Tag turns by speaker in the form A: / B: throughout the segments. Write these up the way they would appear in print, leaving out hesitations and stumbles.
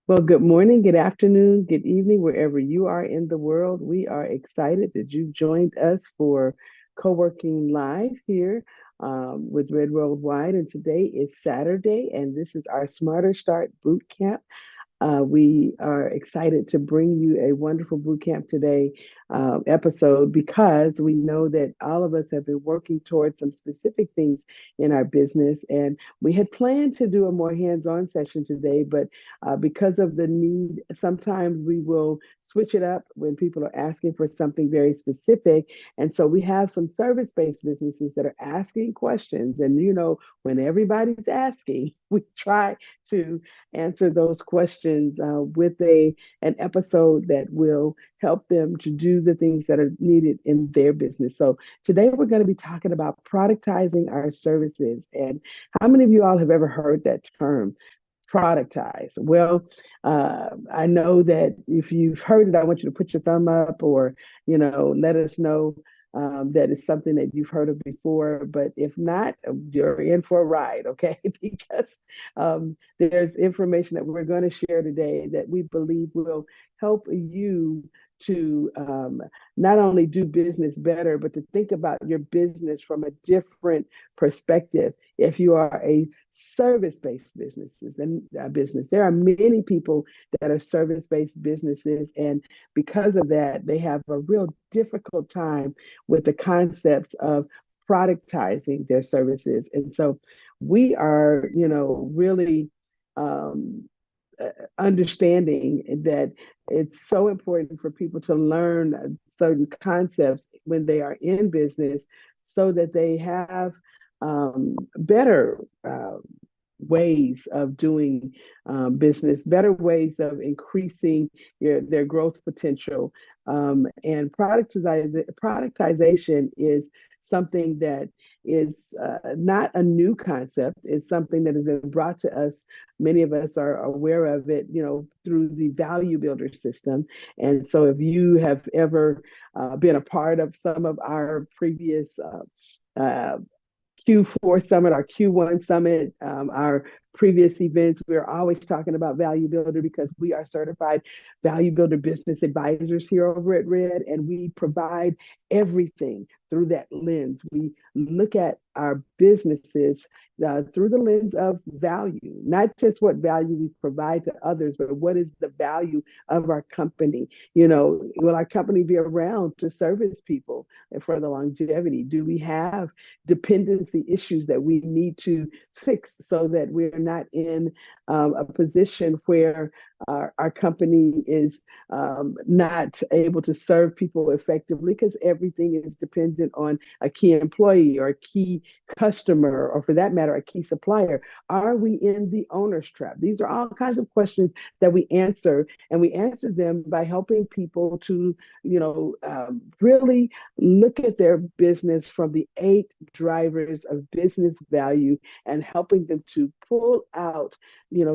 A: Well, good morning, good afternoon, good evening, wherever you are in the world. We are excited that you've joined us for Co-working Live here with Red Worldwide. And today is Saturday, and this is our Smarter Start Boot Camp. We are excited to bring you a wonderful boot camp today episode because we know that all of us have been working towards some specific things in our business. And we had planned to do a more hands on session today, but because of the need, sometimes we will switch it up when people are asking for something very specific. And so we have some service based businesses that are asking questions. And, when everybody's asking, we try to answer those questions with an episode that will help them to do the things that are needed in their business. So today we're going to be talking about productizing our services. And how many of you all have ever heard that term? Productize. Well, I know that if you've heard it, I want you to put your thumb up or, let us know that is something that you've heard of before. But if not, you're in for a ride, okay? Because there's information that we're going to share today that we believe will help you to not only do business better, but to think about your business from a different perspective. If you are a service-based businesses and business, there are many people that are service-based businesses, and because of that, they have a real difficult time with the concepts of productizing their services. And so we are, really um, understanding that it's so important for people to learn certain concepts when they are in business so that they have better ways of doing business, better ways of increasing their growth potential. And productization is something that is not a new concept. It's something that has been brought to us. Many of us are aware of it, through the value builder system. And so if you have ever been a part of some of our previous uh, Q4 Summit, our Q1 Summit, our previous events, we're always talking about Value Builder because we are certified Value Builder business advisors here over at Red, and we provide everything through that lens. We look at our businesses through the lens of value, not just what value we provide to others, but what is the value of our company? Will our company be around to service people for the longevity? Do we have dependency issues that we need to fix so that we're not in a position where our company is not able to serve people effectively because everything is dependent on a key employee or a key customer, or for that matter, a key supplier. Are we in the owner's trap? These are all kinds of questions that we answer, and we answer them by helping people to, really look at their business from the 8 drivers of business value and helping them to pull out,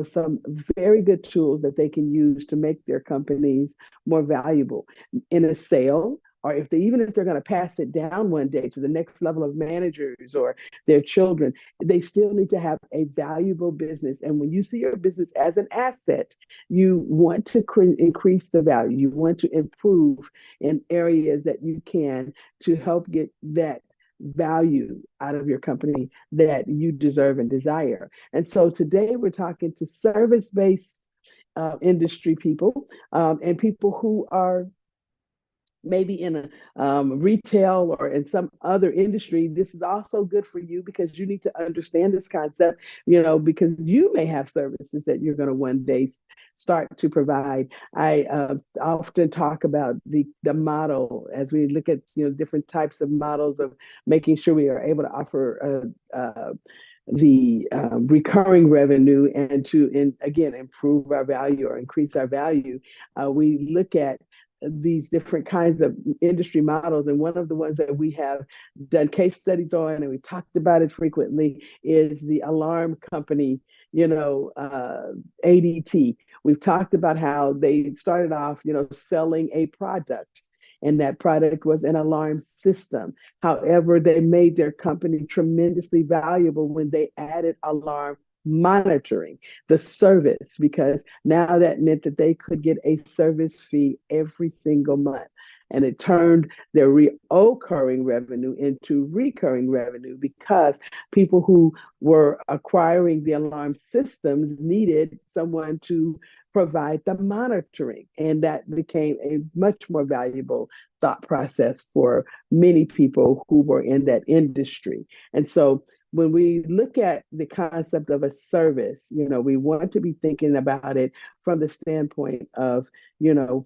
A: some very good tools that they can use to make their companies more valuable in a sale, or even if they're going to pass it down one day to the next level of managers or their children, they still need to have a valuable business. And when you see your business as an asset, you want to increase the value. You want to improve in areas that you can to help get that value out of your company that you deserve and desire. And so today we're talking to service based industry people and people who are maybe in a retail or in some other industry. This is also good for you because you need to understand this concept, because you may have services that you're going to one day start to provide. I often talk about the model as we look at different types of models of making sure we are able to offer the recurring revenue and to again improve our value or increase our value. We look at these different kinds of industry models. And one of the ones that we have done case studies on, and we talked about it frequently, is the alarm company, ADT. We've talked about how they started off, selling a product. And that product was an alarm system. However, they made their company tremendously valuable when they added alarm monitoring the service, because now that meant that they could get a service fee every single month. And it turned their reoccurring revenue into recurring revenue, because people who were acquiring the alarm systems needed someone to provide the monitoring. And that became a much more valuable thought process for many people who were in that industry. And so when we look at the concept of a service, we want to be thinking about it from the standpoint of,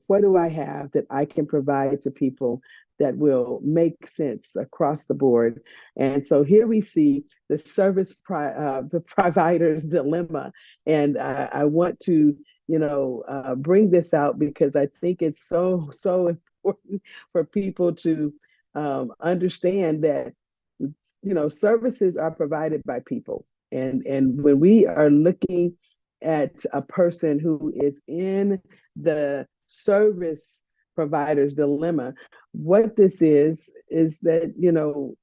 A: what do I have that I can provide to people that will make sense across the board? And so here we see the the provider's dilemma. And I want to, bring this out because I think it's so, so important for people to understand that services are provided by people. And when we are looking at a person who is in the service provider's dilemma, what this is that,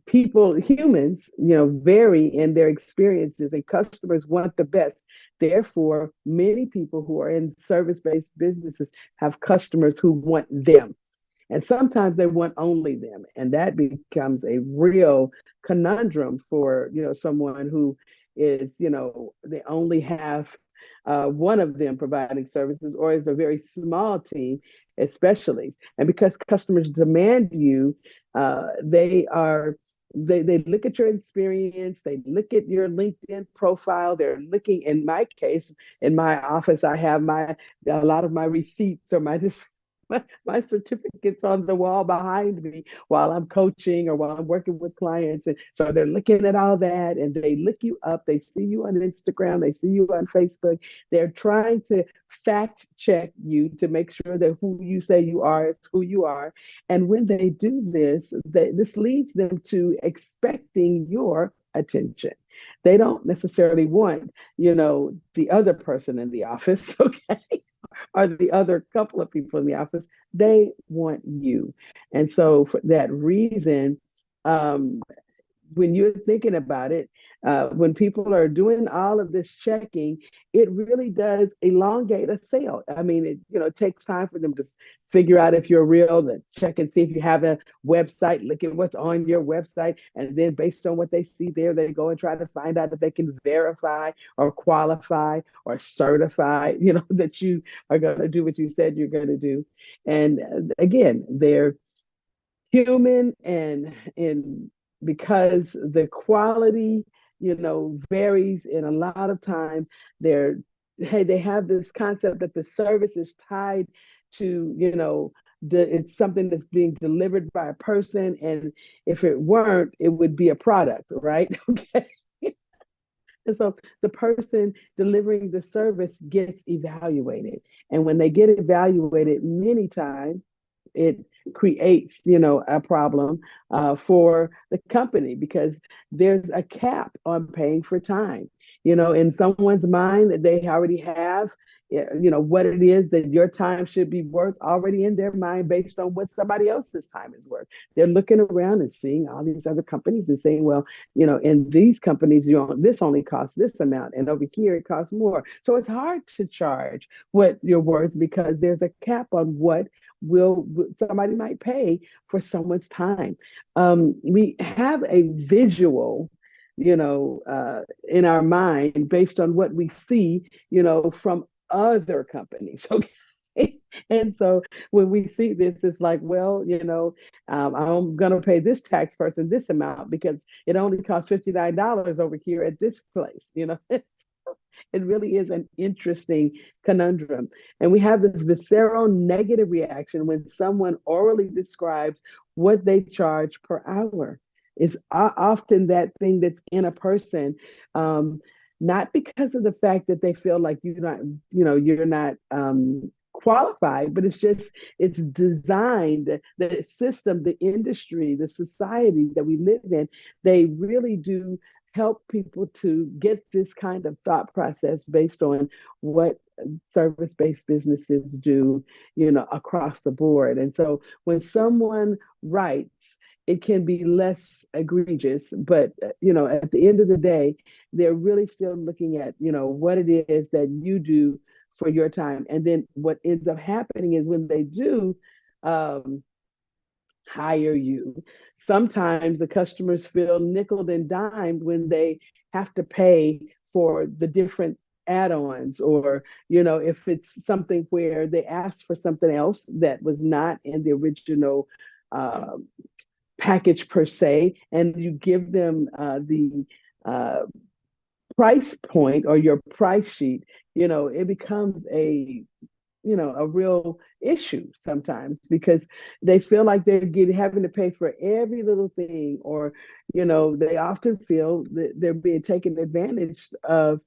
A: people, humans, vary in their experiences, and customers want the best. Therefore, many people who are in service-based businesses have customers who want them. And sometimes they want only them. And that becomes a real conundrum for, someone who is, they only have one of them providing services, or is a very small team, especially. And because customers demand you, they look at your experience, they look at your LinkedIn profile, they're looking, in my case, in my office, I have a lot of my receipts or my certificates on the wall behind me while I'm coaching or while I'm working with clients. And so they're looking at all that, and they look you up. They see you on Instagram. They see you on Facebook. They're trying to fact check you to make sure that who you say you are is who you are. And when they do this, this leads them to expecting your attention. They don't necessarily want, the other person in the office, okay? Or the other couple of people in the office. They want you. And so for that reason, when you're thinking about it, when people are doing all of this checking, it really does elongate a sale. I mean, it takes time for them to figure out if you're real, to check and see if you have a website, look at what's on your website. And then based on what they see there, they go and try to find out if they can verify or qualify or certify, that you are going to do what you said you're going to do. And again, they're human, and because the quality, varies, and a lot of time they have this concept that the service is tied to, it's something that's being delivered by a person, and if it weren't, it would be a product, right? Okay. And so the person delivering the service gets evaluated. And when they get evaluated, many times it creates, a problem for the company, because there's a cap on paying for time. In someone's mind, they already have, what it is that your time should be worth already in their mind based on what somebody else's time is worth. They're looking around and seeing all these other companies and saying, well, in these companies, this only costs this amount, and over here it costs more. So it's hard to charge what you're worth, because there's a cap on what somebody might pay for someone's time. We have a visual, in our mind based on what we see, from other companies. Okay. And so when we see this, it's like, well, I'm going to pay this tax person this amount because it only costs $59 over here at this place. It really is an interesting conundrum. And we have this visceral negative reaction when someone orally describes what they charge per hour. It's often that thing that's in a person, not because of the fact that they feel like you're not qualified, but it's designed, the system, the industry, the society that we live in, they really do help people to get this kind of thought process based on what service-based businesses do, across the board. And so when someone writes, it can be less egregious, but at the end of the day, they're really still looking at, what it is that you do for your time. And then what ends up happening is when they do um, hire you, sometimes the customers feel nickel and dimed when they have to pay for the different add-ons, or if it's something where they asked for something else that was not in the original uh, package per se, and you give them the uh, price point or your price sheet, it becomes a real issue sometimes, because they feel like having to pay for every little thing, or they often feel that they're being taken advantage of,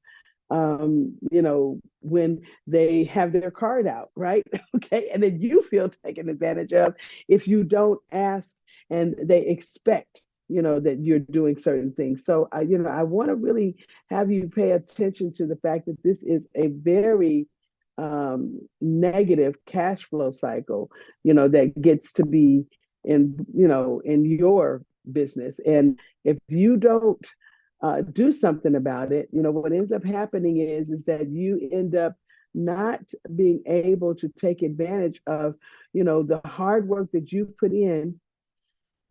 A: when they have their card out, right? Okay. And then you feel taken advantage of if you don't ask, and they expect, that you're doing certain things. So I want to really have you pay attention to the fact that this is a very negative cash flow cycle, that gets to be in your business. And if you don't do something about it, what ends up happening is that you end up not being able to take advantage of, the hard work that you put in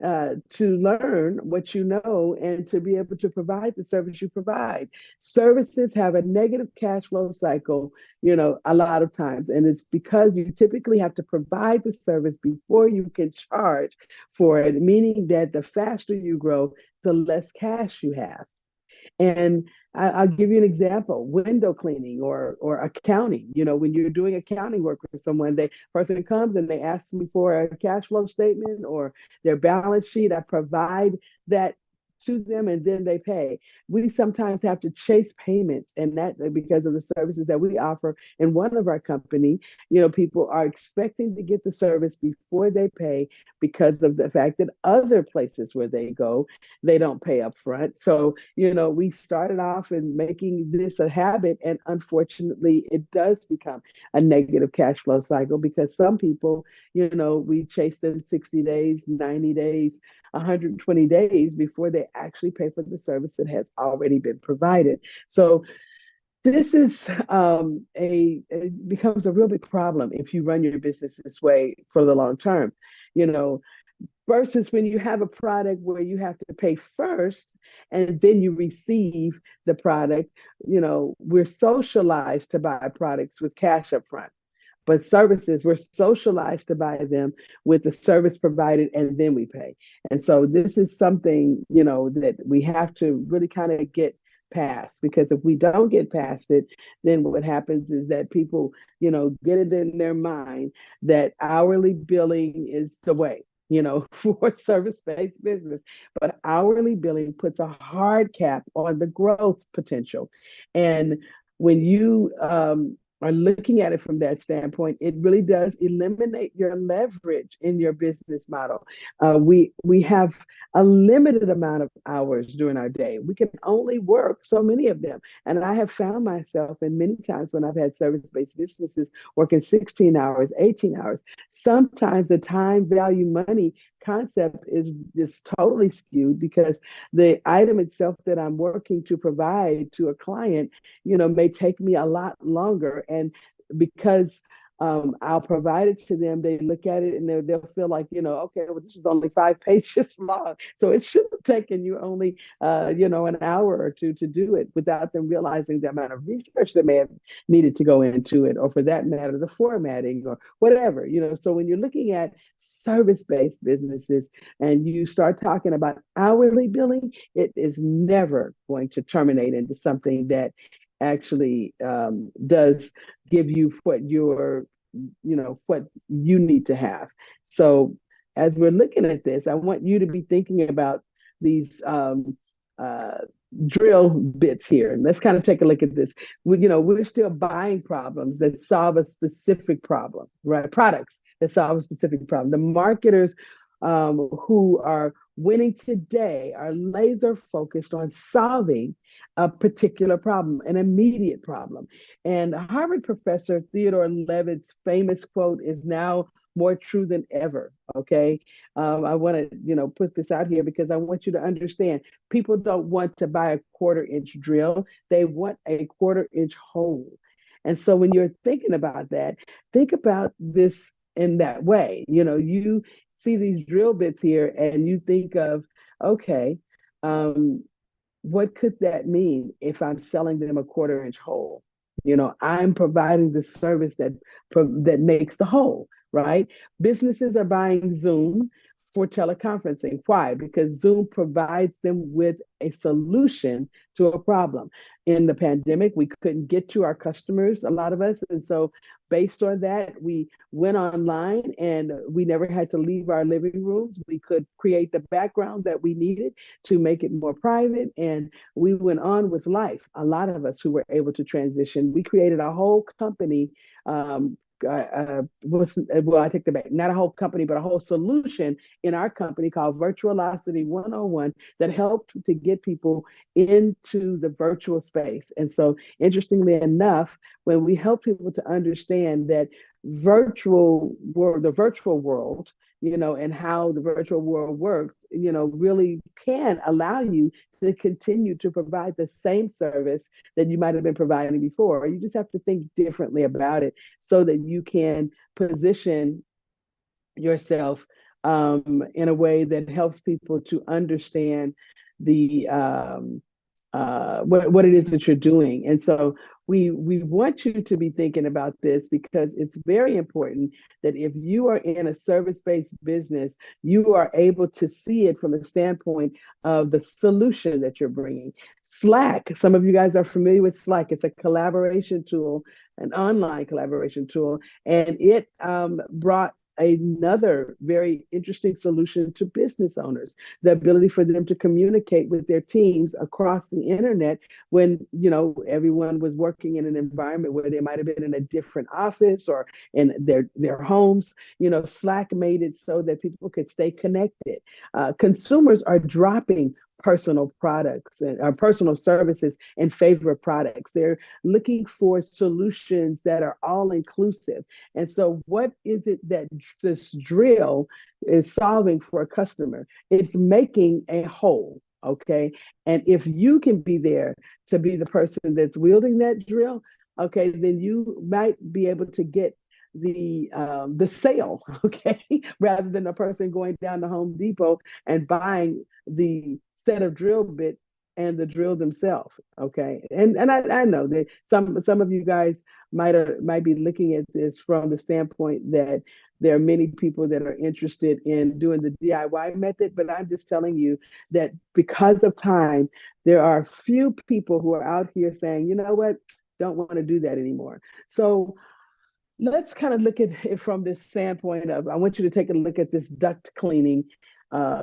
A: to learn what you know and to be able to provide the service you provide. Services have a negative cash flow cycle, a lot of times. And it's because you typically have to provide the service before you can charge for it, meaning that the faster you grow, the less cash you have. And I'll give you an example: window cleaning or accounting. When you're doing accounting work for someone, the person comes and they ask me for a cash flow statement or their balance sheet. I provide that to them, and then they pay. We sometimes have to chase payments, and that because of the services that we offer in one of our company, people are expecting to get the service before they pay, because of the fact that other places where they go, they don't pay up front. So, we started off in making this a habit, and unfortunately, it does become a negative cash flow cycle, because some people, we chase them 60 days, 90 days, 120 days before they actually pay for the service that has already been provided. So this is it becomes a real big problem if you run your business this way for the long term. You know, versus when you have a product where you have to pay first and then you receive the product. We're socialized to buy products with cash up front, but services, we're socialized to buy them with the service provided and then we pay. And so this is something, that we have to really kind of get past, because if we don't get past it, then what happens is that people, get it in their mind that hourly billing is the way, for service-based business. But hourly billing puts a hard cap on the growth potential. And when you are looking at it from that standpoint, it really does eliminate your leverage in your business model. We have a limited amount of hours during our day. We can only work so many of them. And I have found myself in many times when I've had service-based businesses working 16 hours, 18 hours. Sometimes the time value money concept is just totally skewed, because the item itself that I'm working to provide to a client, may take me a lot longer. And because I'll provide it to them, they look at it and they'll feel like, okay, well, this is only 5 pages long. So it should have taken you only, an hour or two to do it, without them realizing the amount of research that may have needed to go into it, or for that matter, the formatting or whatever. So when you're looking at service-based businesses and you start talking about hourly billing, it is never going to terminate into something that actually does give you what you need to have. So as we're looking at this, I want you to be thinking about these uh, drill bits here. And let's kind of take a look at this. We're still buying problems that solve a specific problem, right? Products that solve a specific problem. The marketers who are winning today are laser focused on solving a particular problem, an immediate problem. And Harvard professor Theodore Levitt's famous quote is now more true than ever. Okay. I want to, put this out here because I want you to understand people don't want to buy a 1/4 inch drill. They want a 1/4 inch hole. And so when you're thinking about that, think about this in that way. You see these drill bits here and you think of, okay, um, what could that mean if I'm selling them a 1/4 inch hole? I'm providing the service that makes the whole, right? Businesses are buying Zoom for teleconferencing. Why? Because Zoom provides them with a solution to a problem. In the pandemic, we couldn't get to our customers, a lot of us. And so, based on that, we went online and we never had to leave our living rooms. We could create the background that we needed to make it more private. And we went on with life. A lot of us who were able to transition, we created a whole company. Well, I take the back, not a whole company, but a whole solution in our company called Virtualocity 101 that helped to get people into the virtual space. And so, interestingly enough, when we help people to understand that the virtual world, and how the virtual world works, really can allow you to continue to provide the same service that you might have been providing before. You just have to think differently about it so that you can position yourself in a way that helps people to understand the what it is that you're doing. And so we want you to be thinking about this because it's very important that if you are in a service-based business, you are able to see it from the standpoint of the solution that you're bringing. Slack, some of you guys are familiar with Slack. It's a collaboration tool, an online collaboration tool, and it brought another very interesting solution to business owners, the ability for them to communicate with their teams across the internet when everyone was working in an environment where they might have been in a different office or in their homes. Slack made it so that people could stay connected. Consumers are dropping personal products and personal services in favor of products. They're looking for solutions that are all inclusive. And so, what is it that this drill is solving for a customer? It's making a whole. Okay. And if you can be there to be the person that's wielding that drill, okay, then you might be able to get the sale, okay, rather than a person going down to Home Depot and buying the set of drill bit and the drill themselves. Okay. And I know that some of you guys might be looking at this from the standpoint that there are many people that are interested in doing the DIY method, but I'm just telling you that because of time, there are few people who are out here saying, you know what, don't want to do that anymore. So let's kind of look at it from this standpoint of, I want you to take a look at this duct cleaning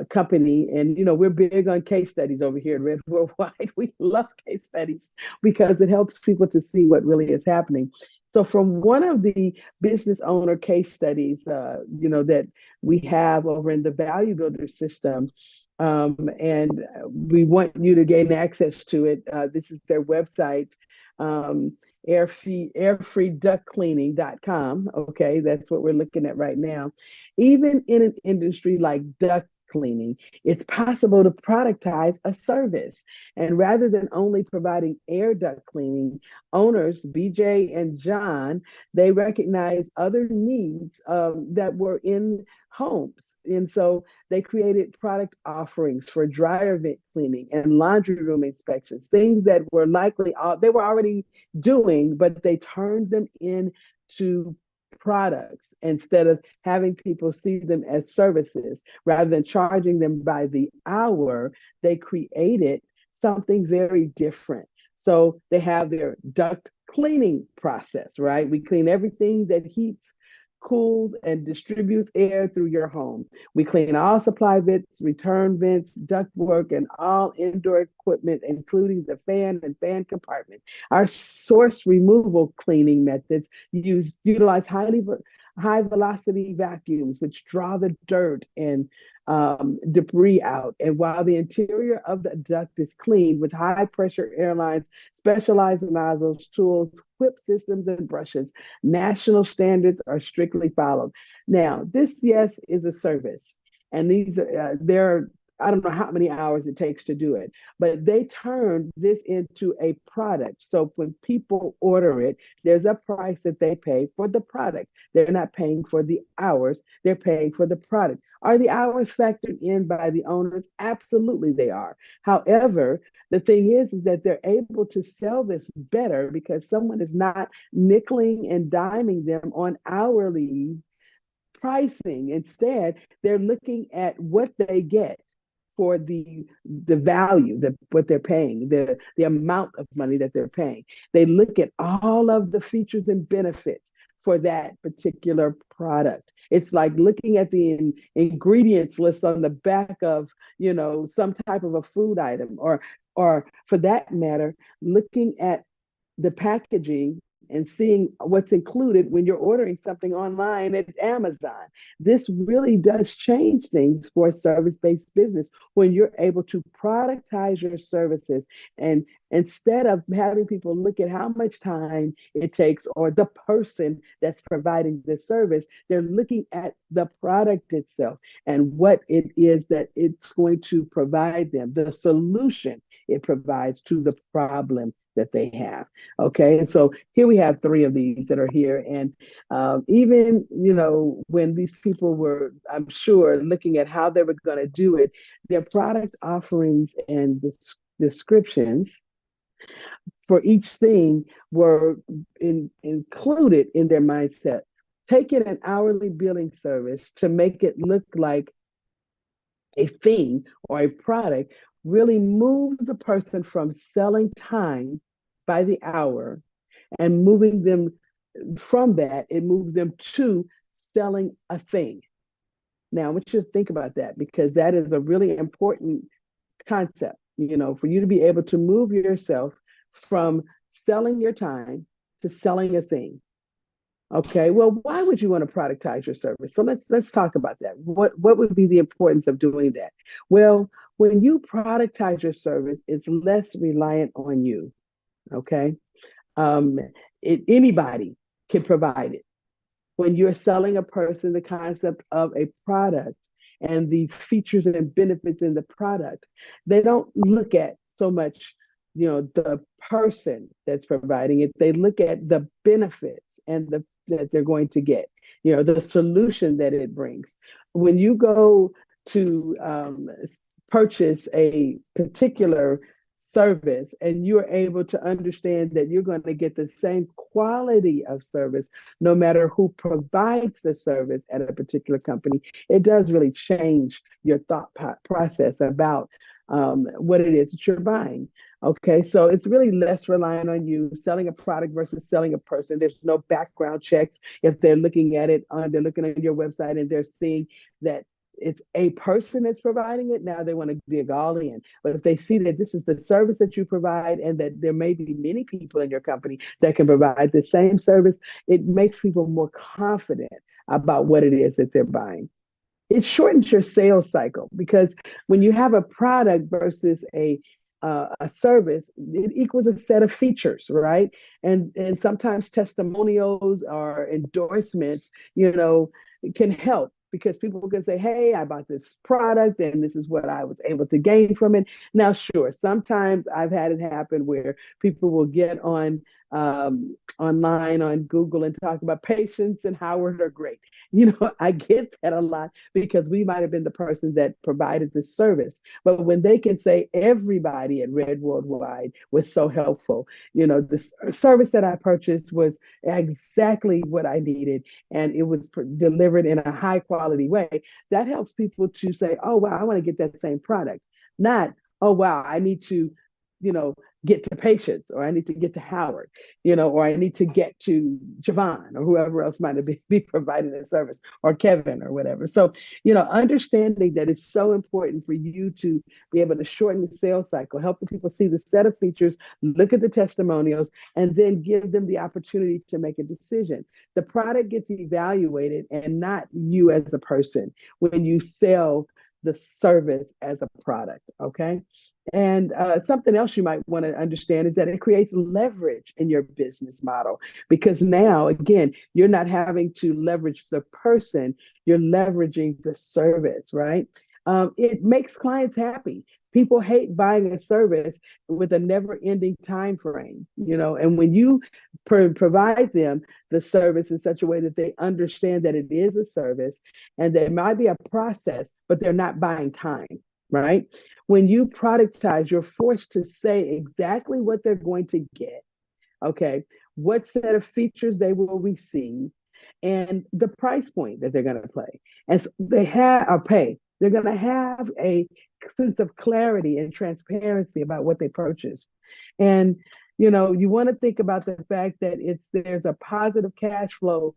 A: company. And, we're big on case studies over here at Red Worldwide. We love case studies because it helps people to see what really is happening. So from one of the business owner case studies, that we have over in the Value Builder system, and we want you to gain access to it. This is their website. Airfreeductcleaning.com. Okay, that's what we're looking at right now. Even in an industry like duct cleaning, it's possible to productize a service. And rather than only providing air duct cleaning, owners, BJ and John, they recognize other needs that were in homes. And so they created product offerings for dryer vent cleaning and laundry room inspections, things that were likely they were already doing, but they turned them into products instead of having people see them as services. Rather than charging them by the hour, they created something very different. So they have their duct cleaning process, right? We clean everything that heats, cools, and distributes air through your home. We clean all supply vents, return vents, ductwork, and all indoor equipment, including the fan and fan compartment. Our source removal cleaning methods utilize high velocity vacuums, which draw the dirt and debris out. And while the interior of the duct is cleaned with high pressure airlines, specialized nozzles, tools, whip systems, and brushes, national standards are strictly followed. Now, this, yes, is a service. And these are, there I don't know how many hours it takes to do it, but they turned this into a product. So when people order it, there's a price that they pay for the product. They're not paying for the hours, they're paying for the product. Are the hours factored in by the owners? Absolutely, they are. However, the thing is that they're able to sell this better because someone is not nickeling and diming them on hourly pricing. Instead, they're looking at what they get for the value, that what they're paying, the amount of money that they're paying. They look at all of the features and benefits for that particular product. It's like looking at the ingredients list on the back of, some type of a food item, or for that matter, looking at the packaging and seeing what's included when you're ordering something online at Amazon. This really does change things for a service-based business when you're able to productize your services. And instead of having people look at how much time it takes or the person that's providing the service, they're looking at the product itself and what it is that it's going to provide them, the solution it provides to the problem that they have. Okay, and so here we have three of these that are here. And even, when these people were, I'm sure, looking at how they were going to do it, their product offerings and descriptions for each thing were included in their mindset. Taking an hourly billing service to make it look like a thing or a product really moves a person from selling time by the hour and moving them from that, it moves them to selling a thing. Now, I want you to think about that because that is a really important concept, for you to be able to move yourself from selling your time to selling a thing. Okay, well, why would you want to productize your service? So let's talk about that. What would be the importance of doing that? Well, when you productize your service, it's less reliant on you. Okay, anybody can provide it. When you're selling a person the concept of a product and the features and benefits in the product, they don't look at so much the person that's providing it. They look at the benefits and that they're going to get, the solution that it brings. When you go to purchase a particular service and you're able to understand that you're going to get the same quality of service no matter who provides the service at a particular company, it does really change your thought process about what it is that you're buying. Okay, so it's really less reliant on you selling a product versus selling a person. There's no background checks. If they're looking at it, they're looking at your website and they're seeing that it's a person that's providing it, now they want to dig all in. But if they see that this is the service that you provide and that there may be many people in your company that can provide the same service, it makes people more confident about what it is that they're buying. It shortens your sales cycle because when you have a product versus a service, it equals a set of features, right? And sometimes testimonials or endorsements, can help because people can say, hey, I bought this product and this is what I was able to gain from it. Now, sure, sometimes I've had it happen where people will get on online on Google and talk about Patience and Howard are great. I get that a lot because we might have been the person that provided the service. But when they can say everybody at Red Worldwide was so helpful, the service that I purchased was exactly what I needed and it was delivered in a high quality way, that helps people to say, oh, wow, I want to get that same product. Not, oh, wow, I need to, get to Patience, or I need to get to Howard, or I need to get to Javon, or whoever else might be providing the service, or Kevin, or whatever. So, understanding that it's so important for you to be able to shorten the sales cycle, help the people see the set of features, look at the testimonials, and then give them the opportunity to make a decision. The product gets evaluated and not you as a person when you sell the service as a product, okay? And something else you might want to understand is that it creates leverage in your business model, because now, again, you're not having to leverage the person, you're leveraging the service, right? It makes clients happy. People hate buying a service with a never-ending time frame, and when you provide them the service in such a way that they understand that it is a service and there might be a process, but they're not buying time, right? When you productize, you're forced to say exactly what they're going to get, okay? What set of features they will receive, and the price point that they're going to play. And so they have or pay. They're going to have a sense of clarity and transparency about what they purchase. And you want to think about the fact that there's a positive cash flow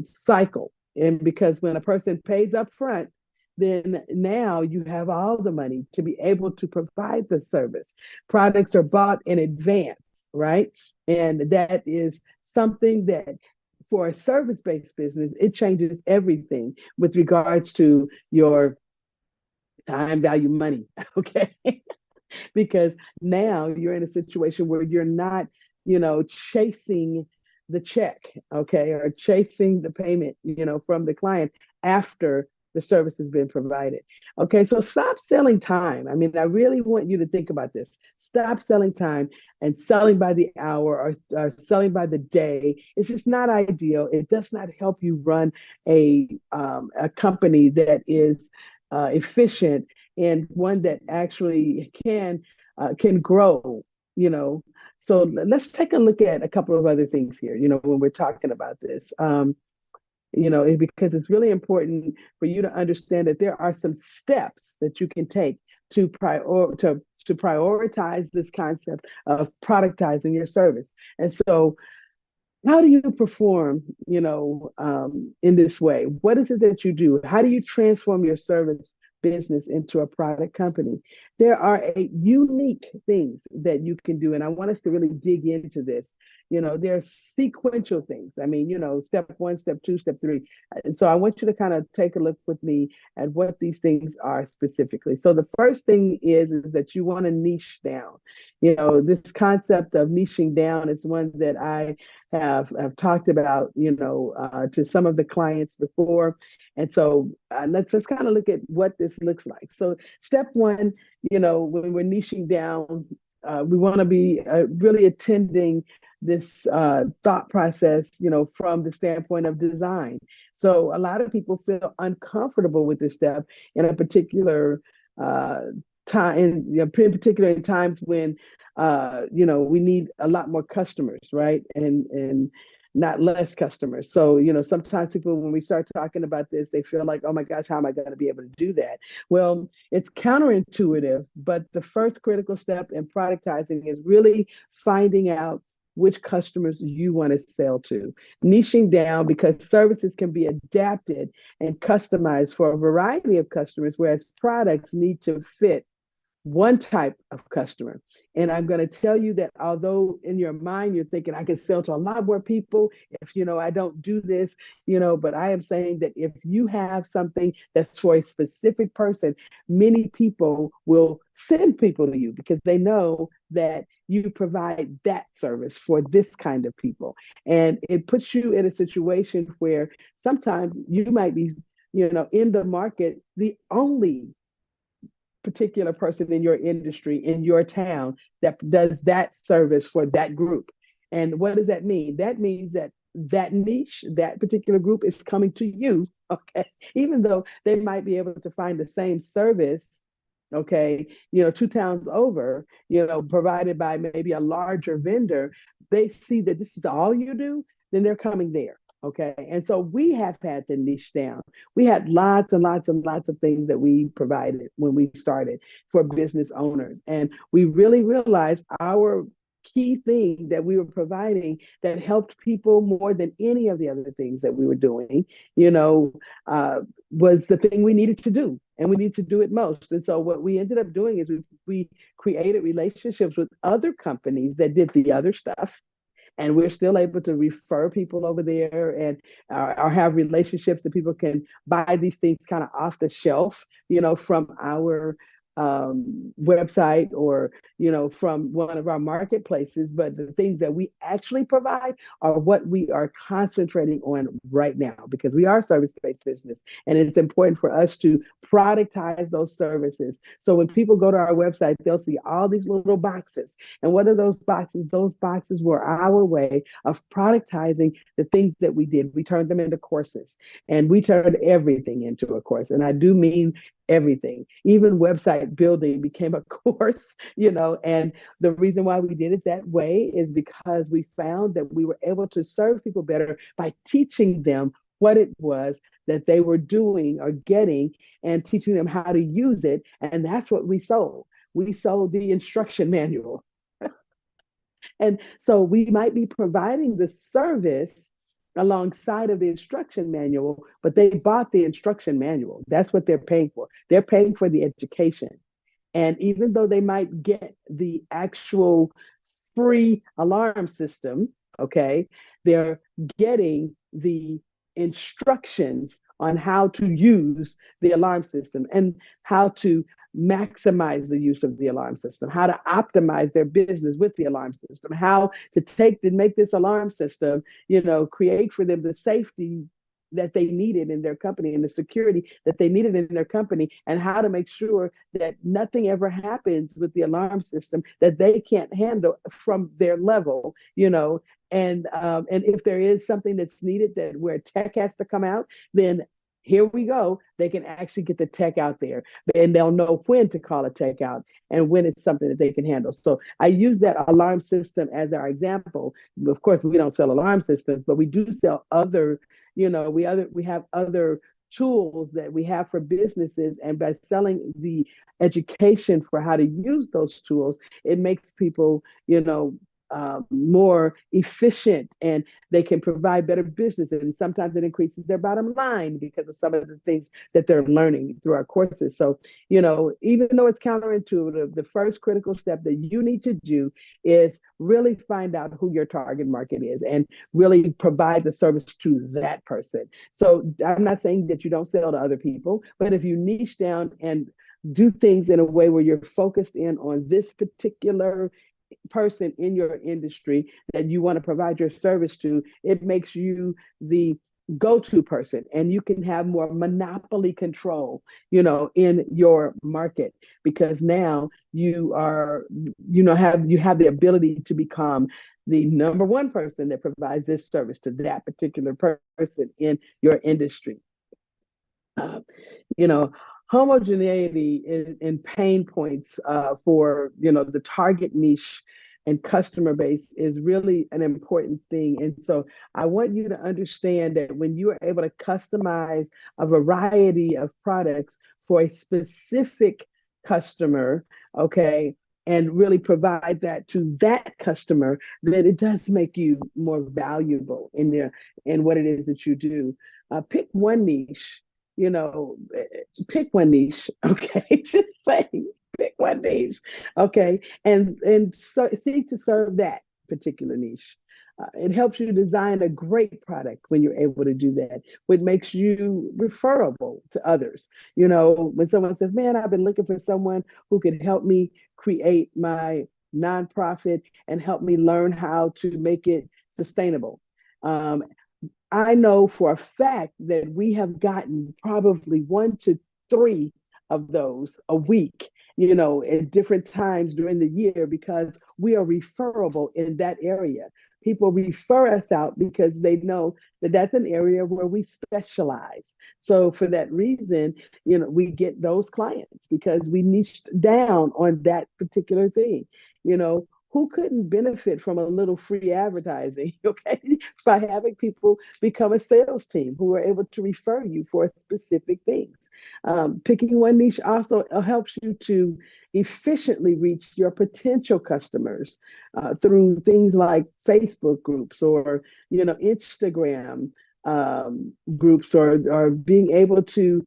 A: cycle. And because when a person pays up front, then now you have all the money to be able to provide the service. Products are bought in advance, right? And that is something that for a service-based business, it changes everything with regards to your time value money, okay? Because now you're in a situation where you're not, chasing the check, okay, or chasing the payment, from the client after the service has been provided. Okay, so stop selling time. I mean, I really want you to think about this. Stop selling time and selling by the hour, or selling by the day. It's just not ideal. It does not help you run a company that is efficient, and one that actually can grow, So let's take a look at a couple of other things here, when we're talking about this. Because it's really important for you to understand that there are some steps that you can take to prioritize this concept of productizing your service. And so, how do you perform, in this way? What is it that you do? How do you transform your service business into a product company? There are unique things that you can do, and I want us to really dig into this. There's sequential things. I mean, step one, step two, step three. And so I want you to kind of take a look with me at what these things are specifically. So the first thing is that you want to niche down. This concept of niching down is one that I have talked about, to some of the clients before. And so let's kind of look at what this looks like. So step one, when we're niching down, we want to be really attending this thought process, from the standpoint of design. So a lot of people feel uncomfortable with this step in a particular time, in particular in times when, we need a lot more customers, right? And not less customers. So, sometimes people, when we start talking about this, they feel like, oh my gosh, how am I going to be able to do that? Well, it's counterintuitive, but the first critical step in productizing is really finding out which customers you want to sell to. Niching down, because services can be adapted and customized for a variety of customers, whereas products need to fit one type of customer. And I'm going to tell you that although in your mind you're thinking I can sell to a lot more people if I don't do this, but I am saying that if you have something that's for a specific person, many people will send people to you because they know that you provide that service for this kind of people. And it puts you in a situation where sometimes you might be, in the market, the only particular person in your industry, in your town, that does that service for that group. And what does that mean? That means that niche, that particular group is coming to you, okay? Even though they might be able to find the same service, okay, two towns over, provided by maybe a larger vendor, they see that this is all you do, then they're coming there. Okay. And so we have had to niche down. We had lots and lots and lots of things that we provided when we started for business owners. And we really realized our key thing that we were providing that helped people more than any of the other things that we were doing, you know, was the thing we needed to do. And we need to do it most. And so what we ended up doing is we created relationships with other companies that did the other stuff, and we're still able to refer people over there and or have relationships that people can buy these things kind of off the shelf, from our website, or from one of our marketplaces. But the things that we actually provide are what we are concentrating on right now, because we are service-based business, and it's important for us to productize those services. So when people go to our website, they'll see all these little boxes. And what are those boxes? Those boxes were our way of productizing the things that we did. We turned them into courses, and we turned everything into a course. And I do mean everything. Even website building became a course, and the reason why we did it that way is because we found that we were able to serve people better by teaching them what it was that they were doing or getting, and teaching them how to use it. And that's what we sold. We sold the instruction manual. And so we might be providing the service alongside of the instruction manual, but they bought the instruction manual. That's what they're paying for. They're paying for the education. And even though they might get the actual free alarm system, okay, they're getting the instructions on how to use the alarm system, and how to maximize the use of the alarm system, how to optimize their business with the alarm system, how to take and make this alarm system, create for them the safety that they needed in their company, and the security that they needed in their company, and how to make sure that nothing ever happens with the alarm system that they can't handle from their level, and if there is something that's needed, that where tech has to come out, then here we go. They can actually get the tech out there, and they'll know when to call a tech out and when it's something that they can handle. So I use that alarm system as our example. Of course, we don't sell alarm systems, but we do sell other, we have other tools that we have for businesses. And by selling the education for how to use those tools, it makes people, more efficient, and they can provide better business. And sometimes it increases their bottom line because of some of the things that they're learning through our courses. So, even though it's counterintuitive, the first critical step that you need to do is really find out who your target market is, and really provide the service to that person. So I'm not saying that you don't sell to other people, but if you niche down and do things in a way where you're focused in on this particular person in your industry that you want to provide your service to, it makes you the go-to person, and you can have more monopoly control, in your market, because now you are, have the ability to become the number one person that provides this service to that particular person in your industry. Uh, you know, Homogeneity in pain points for the target niche and customer base is really an important thing. And so I want you to understand that when you are able to customize a variety of products for a specific customer, okay, and really provide that to that customer, then it does make you more valuable in what it is that you do. Pick one niche, you know, pick one niche, okay? Just say, pick one niche, okay? And so seek to serve that particular niche. It helps you design a great product when you're able to do that, which makes you referable to others. When someone says, man, I've been looking for someone who could help me create my nonprofit and help me learn how to make it sustainable. I know for a fact that we have gotten probably 1 to 3 of those a week, at different times during the year, because we are referable in that area. People refer us out because they know that that's an area where we specialize. So for that reason, we get those clients because we niched down on that particular thing. who couldn't benefit from a little free advertising, okay, by having people become a sales team who are able to refer you for specific things. Picking one niche also helps you to efficiently reach your potential customers through things like Facebook groups or Instagram groups, or being able to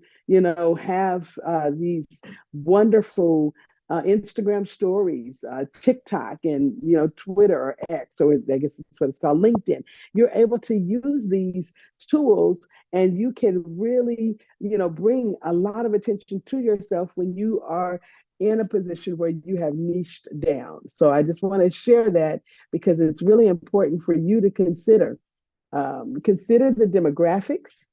A: have these wonderful Instagram stories, TikTok, and Twitter or X, or I guess that's what it's called, LinkedIn. You're able to use these tools, and you can really, bring a lot of attention to yourself when you are in a position where you have niched down. So I just want to share that because it's really important for you to consider. Consider the demographics,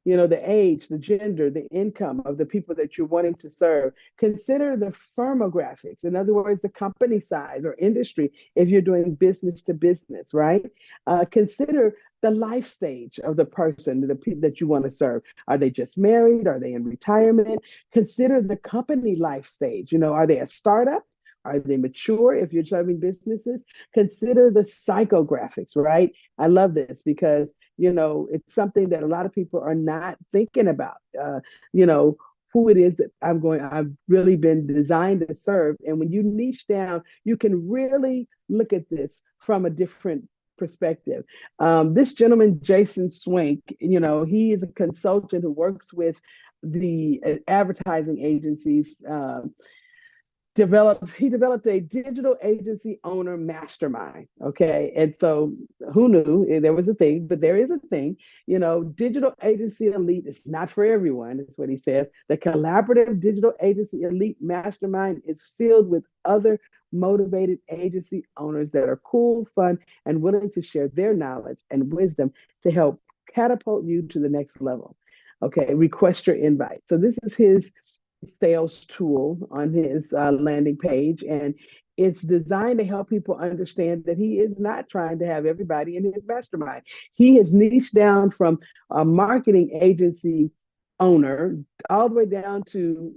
A: the age, the gender, the income of the people that you're wanting to serve. Consider the firmographics, in other words, the company size or industry, if you're doing business to business, right? Consider the life stage of the person that you want to serve. Are they just married? Are they in retirement? Consider the company life stage. Are they a startup? Are they mature if you're serving businesses? Consider the psychographics, right? I love this because, it's something that a lot of people are not thinking about, who it is that I've really been designed to serve. And when you niche down, you can really look at this from a different perspective. This gentleman, Jason Swink, he is a consultant who works with the advertising agencies. He developed a digital agency owner mastermind. Okay. And so who knew there was a thing, but there is a thing. Digital agency elite is not for everyone. That's what he says. The collaborative digital agency elite mastermind is filled with other motivated agency owners that are cool, fun, and willing to share their knowledge and wisdom to help catapult you to the next level. Okay. Request your invite. So this is his sales tool on his landing page, and it's designed to help people understand that he is not trying to have everybody in his mastermind. He has niched down from a marketing agency owner all the way down to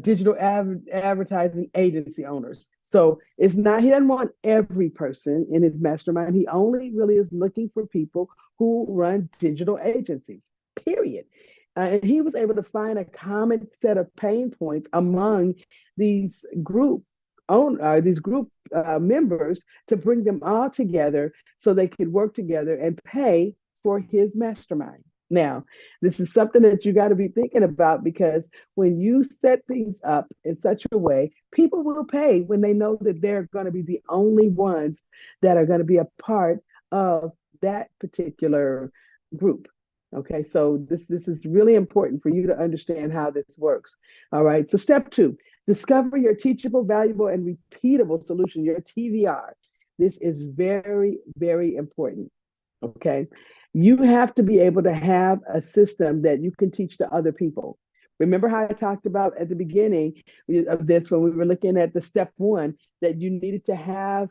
A: digital advertising agency owners. So it's not, he doesn't want every person in his mastermind. He only really is looking for people who run digital agencies, period. And he was able to find a common set of pain points among these group members to bring them all together so they could work together and pay for his mastermind. Now, this is something that you got to be thinking about, because when you set things up in such a way, people will pay when they know that they're going to be the only ones that are going to be a part of that particular group. Okay, so this is really important for you to understand how this works. All right, so step 2, discover your teachable, valuable, and repeatable solution, your TVR. This is very, very important. Okay, you have to be able to have a system that you can teach to other people. Remember how I talked about at the beginning of this, when we were looking at the step 1, that you needed to have,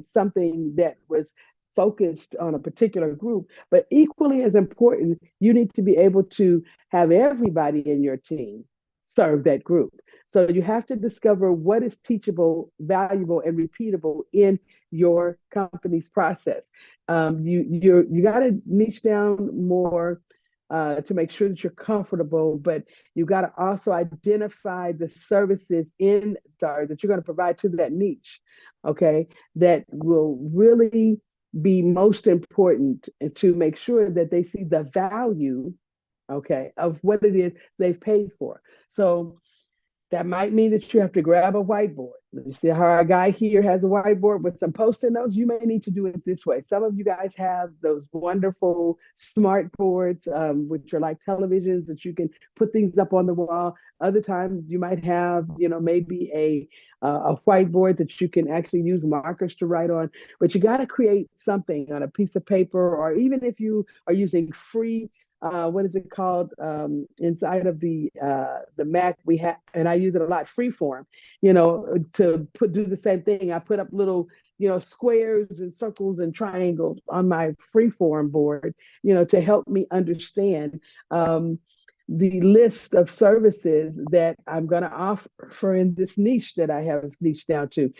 A: something that was focused on a particular group, but equally as important, you need to be able to have everybody in your team serve that group. So you have to discover what is teachable, valuable, and repeatable in your company's process. You got to niche down more to make sure that you're comfortable, but you got to also identify the services that you're going to provide to that niche, okay, that will really be most important, and to make sure that they see the value, okay, of what it is they've paid for. So that might mean that you have to grab a whiteboard. You see how our guy here has a whiteboard with some post-it notes? You may need to do it this way. Some of you guys have those wonderful smart boards, which are like televisions that you can put things up on the wall. Other times you might have, maybe a whiteboard that you can actually use markers to write on. But you got to create something on a piece of paper, or even if you are using free what is it called, inside of the Mac, we have, and I use it a lot, Freeform, to do the same thing. I put up little, squares and circles and triangles on my Freeform board, to help me understand the list of services that I'm going to offer in this niche that I have niched down to.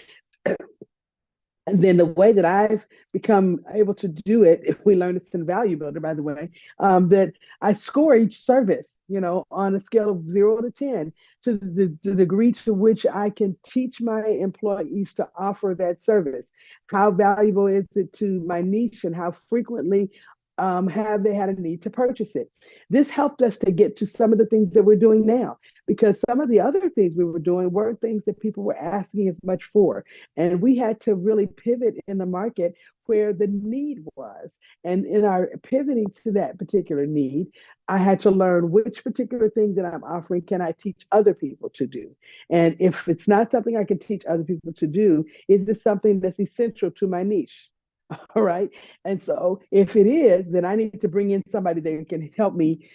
A: And then the way that I've become able to do it, if we learn this in Value Builder, by the way, that I score each service, on a scale of 0 to 10, to the degree to which I can teach my employees to offer that service. How valuable is it to my niche, and how frequently have they had a need to purchase it? This helped us to get to some of the things that we're doing now, because some of the other things we were doing weren't things that people were asking as much for. And we had to really pivot in the market where the need was. And in our pivoting to that particular need, I had to learn which particular thing that I'm offering can I teach other people to do. And if it's not something I can teach other people to do, is this something that's essential to my niche? All right. And so if it is, then I need to bring in somebody that can help me,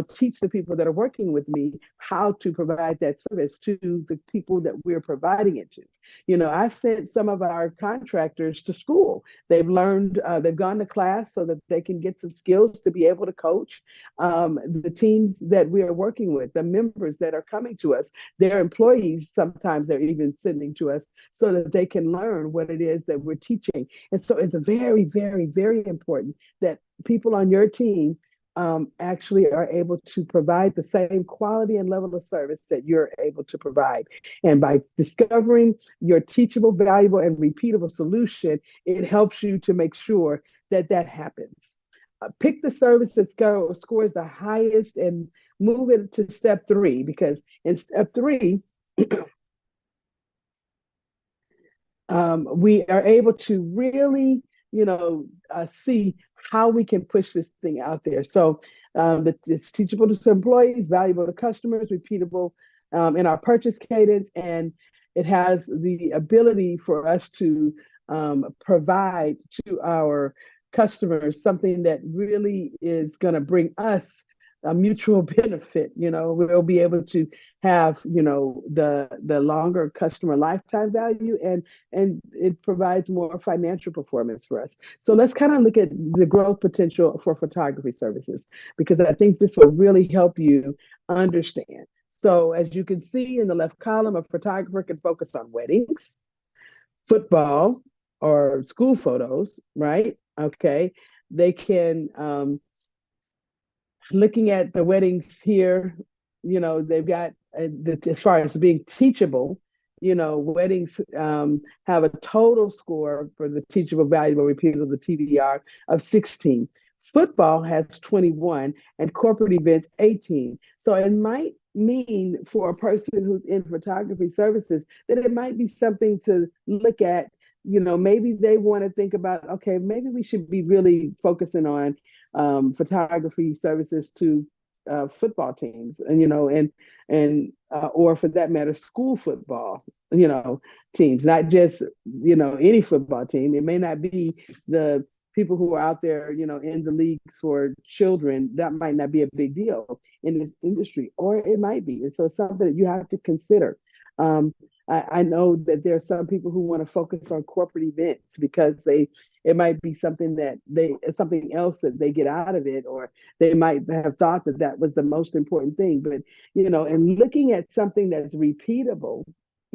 A: teach the people that are working with me how to provide that service to the people that we're providing it to. I've sent some of our contractors to school. They've learned, they've gone to class so that they can get some skills to be able to coach the teams that we are working with, the members that are coming to us, their employees. Sometimes they're even sending to us so that they can learn what it is that we're teaching. And so it's very, very, very important that people on your team actually are able to provide the same quality and level of service that you're able to provide. And by discovering your teachable, valuable, and repeatable solution, it helps you to make sure that that happens. Pick the service that scores the highest and move it to step 3, because in step 3, we are able to really, see how we can push this thing out there. So it's teachable to employees, valuable to customers, repeatable in our purchase cadence, and it has the ability for us to provide to our customers something that really is going to bring us a mutual benefit. We'll be able to have the longer customer lifetime value, and it provides more financial performance for us. So let's kind of look at the growth potential for photography services, because I think this will really help you understand. So as you can see in the left column, a photographer can focus on weddings, football, or school photos, right? Okay. They can looking at the weddings here, they've got, as far as being teachable, weddings have a total score for the teachable, valuable, repeatable, the TVR, of 16. Football has 21, and corporate events 18. So it might mean for a person who's in photography services that it might be something to look at. Maybe they want to think about, okay, maybe we should be really focusing on photography services to football teams, and or for that matter, school football, teams, not just any football team. It may not be the people who are out there, in the leagues for children. That might not be a big deal in this industry, or it might be. And so it's something that you have to consider. I know that there are some people who want to focus on corporate events because it might be something something else that they get out of it, or they might have thought that was the most important thing. But, and looking at something that's repeatable,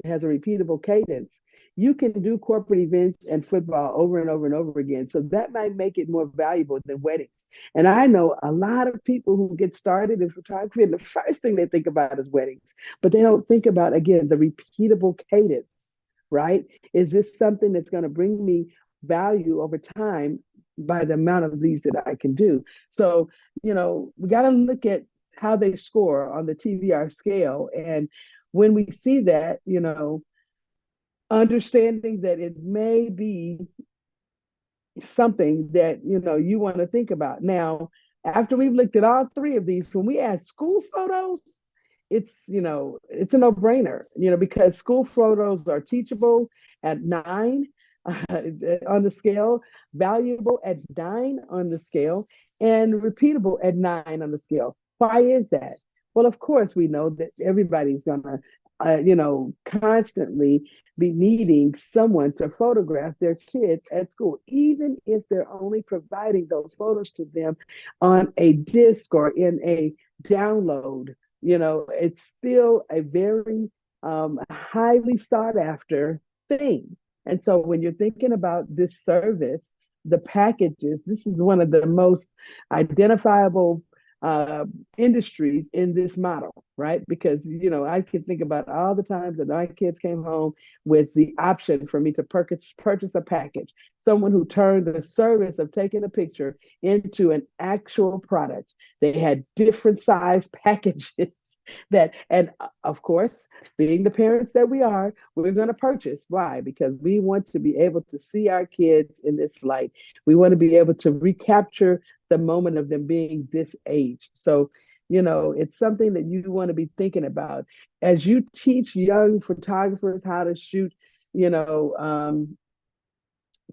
A: it has a repeatable cadence. You can do corporate events and football over and over and over again. So that might make it more valuable than weddings. And I know a lot of people who get started in photography, and the first thing they think about is weddings, but they don't think about, again, the repeatable cadence, right? Is this something that's going to bring me value over time by the amount of these that I can do? So, we got to look at how they score on the TVR scale. And when we see that, understanding that it may be something that you want to think about. Now, after we've looked at all 3 of these, when we add school photos, it's it's a no-brainer, because school photos are teachable at 9 on the scale, valuable at 9 on the scale, and repeatable at 9 on the scale. Why is that? Well, of course, we know that everybody's going to constantly be needing someone to photograph their kids at school, even if they're only providing those photos to them on a disc or in a download. It's still a very highly sought after thing. And so when you're thinking about this service, the packages, this is one of the most identifiable uh, industries in this model, right? Because I can think about all the times that my kids came home with the option for me to purchase a package. Someone who turned the service of taking a picture into an actual product. They had different size packages and of course, being the parents that we are, we're going to purchase. Why? Because we want to be able to see our kids in this light. We want to be able to recapture the moment of them being this age. So, it's something that you want to be thinking about as you teach young photographers how to shoot, the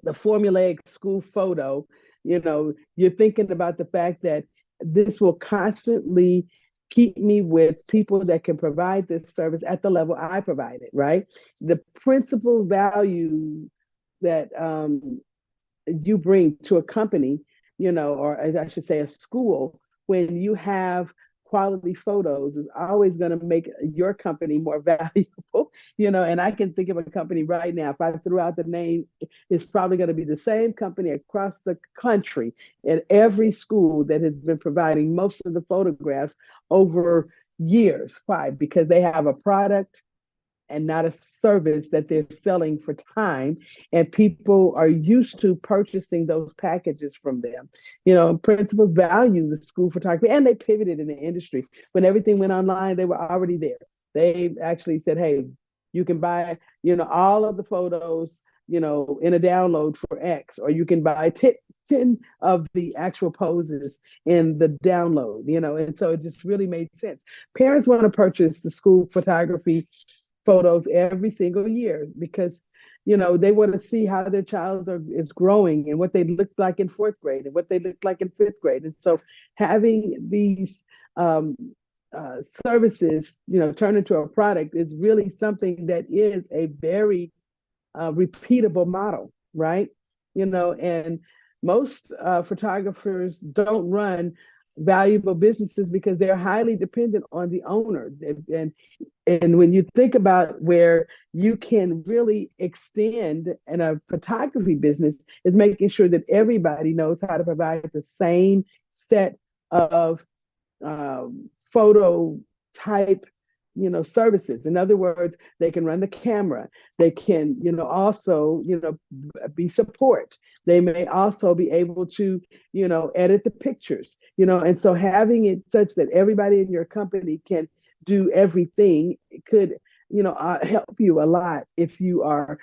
A: formulaic school photo. You're thinking about the fact that this will constantly keep me with people that can provide this service at the level I provide it, right? The principal value that you bring to a company, or as I should say, a school, when you have quality photos is always going to make your company more valuable, and I can think of a company right now. If I threw out the name, it's probably going to be the same company across the country in every school that has been providing most of the photographs over years. Why? Because they have a product and not a service that they're selling for time. And people are used to purchasing those packages from them. Principals value the school photography, and they pivoted in the industry. When everything went online, they were already there. They actually said, hey, you can buy, all of the photos, in a download for X, or you can buy 10 of the actual poses in the download, and so it just really made sense. Parents want to purchase the school photography photos every single year because they want to see how their child is growing and what they looked like in fourth grade and what they looked like in fifth grade. And so having these um, services turn into a product is really something that is a very repeatable model, right? And most photographers don't run valuable businesses because they're highly dependent on the owner. And when you think about where you can really extend in a photography business is making sure that everybody knows how to provide the same set of photo type services. In other words, they can run the camera, they can also be support, they may also be able to edit the pictures, and so having it such that everybody in your company can do everything could help you a lot if you are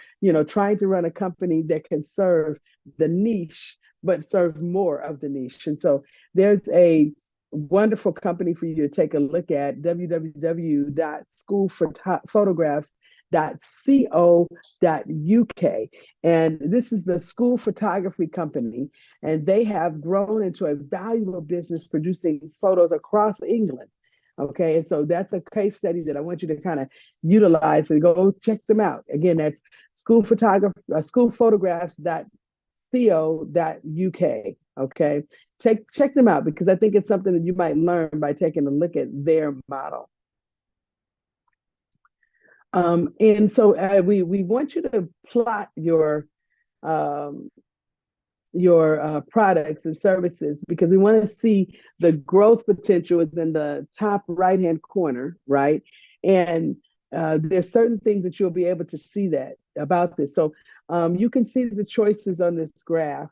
A: trying to run a company that can serve the niche but serve more of the niche. And so there's a wonderful company for you to take a look at, www.schoolphotographs.co.uk. And this is the school photography company, and they have grown into a valuable business producing photos across England. Okay, and so that's a case study that I want you to kind of utilize and go check them out. Again, that's schoolphotographs.co.uk. Okay, check them out because I think it's something that you might learn by taking a look at their model. And so we want you to plot your products and services because we want to see the growth potential is in the top right hand corner, right? And there's certain things that you'll be able to see that about this. So you can see the choices on this graph.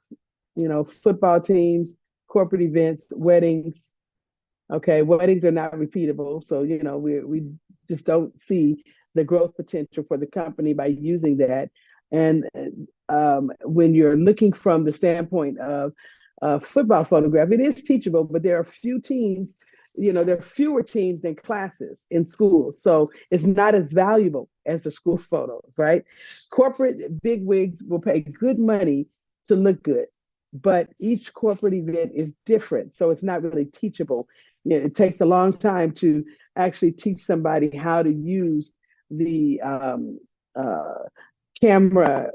A: Football teams, corporate events, weddings. Okay, weddings are not repeatable, so we just don't see the growth potential for the company by using that. And when you're looking from the standpoint of football photograph, it is teachable, but there are few teams. There are fewer teams than classes in schools, so it's not as valuable as the school photos, right? Corporate bigwigs will pay good money to look good, but each corporate event is different, so it's not really teachable. It takes a long time to actually teach somebody how to use the uh, camera,